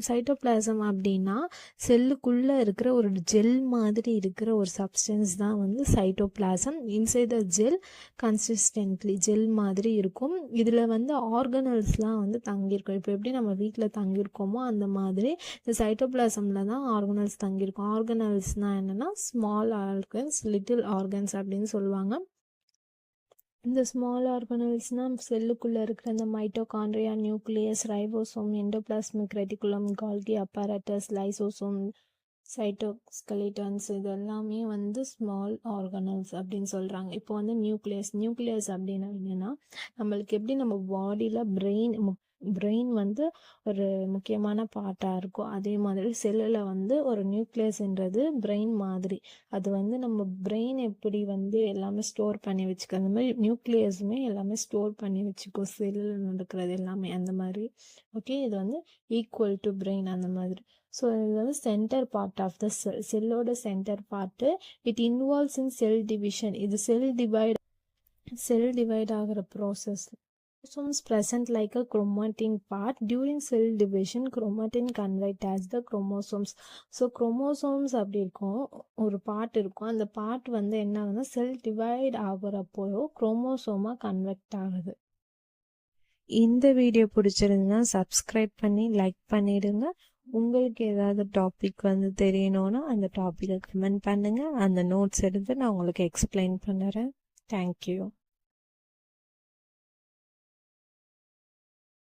Cytoplasm அப்படின்னா செல்லுக்குள்ளே இருக்கிற ஒரு ஜெல் மாதிரி இருக்கிற ஒரு சப்ஸ்டன்ஸ் தான் வந்து cytoplasm. Inside the gel consistently gel மாதிரி இருக்கும். இதில் வந்து ஆர்கனல்ஸ்லாம் வந்து தங்கியிருக்கும். இப்போ எப்படி நம்ம வீட்டில் தங்கியிருக்கோமோ அந்த மாதிரி இந்த சைட்டோபிளாசமில் தான் ஆர்கனல்ஸ் தங்கியிருக்கும். ஆர்கனல்ஸ்னால் என்னென்னா ஸ்மால் ஆர்கன்ஸ், லிட்டில் ஆர்கன்ஸ் அப்படின்னு சொல்லுவாங்க. இந்த ஸ்மால் ஆர்கனல்ஸ்னால் செல்லுக்குள்ளே இருக்கிற இந்த mitochondria, nucleus, ribosome, endoplasmic reticulum, Golgi apparatus, lysosome, cytoskeletons இது எல்லாமே வந்து ஸ்மால் ஆர்கனல்ஸ் அப்படின்னு சொல்கிறாங்க. இப்போ வந்து நியூக்ளியஸ் அப்படின்னா என்னென்னா நம்மளுக்கு எப்படி நம்ம பாடியில் பிரெயின் வந்து ஒரு முக்கியமான பார்ட்டாக இருக்கும், அதே மாதிரி செல்லில் வந்து ஒரு நியூக்ளியஸ்ன்றது பிரெயின் மாதிரி. அது வந்து நம்ம பிரெயின் எப்படி வந்து எல்லாமே ஸ்டோர் பண்ணி வச்சுக்க, அந்த மாதிரி நியூக்ளியஸுமே எல்லாமே ஸ்டோர் பண்ணி வச்சுக்கோ, செல்லில் நடக்கிறது எல்லாமே அந்த மாதிரி. ஓகே, இது வந்து ஈக்குவல் டு பிரெயின் அந்த மாதிரி. ஸோ இது வந்து சென்டர் பார்ட் ஆஃப் த செல்லோட centre part. It involves in cell division. இது செல் டிவைட் ஆகிற process. Chromosomes present like a chromatin part. During cell division, chromatin convert as the chromosomes. So chromosomes அப்படி இருக்கும், ஒரு part இருக்கும். அந்த part வந்து என்ன ஆகுதுன்னா செல் டிவைட் ஆகுறப்போ குரோமோசோமாக கன்வெர்ட் ஆகுது. இந்த வீடியோ பிடிச்சிருந்தா சப்ஸ்கிரைப் பண்ணி லைக் பண்ணிடுங்க. உங்களுக்கு ஏதாவது டாபிக் வந்து தெரியணும்னா அந்த டாப்பிக்கை கமெண்ட் பண்ணுங்கள். அந்த நோட்ஸ் எடுத்து நான் உங்களுக்கு எக்ஸ்பிளைன் பண்ணுறேன். தேங்க்யூ.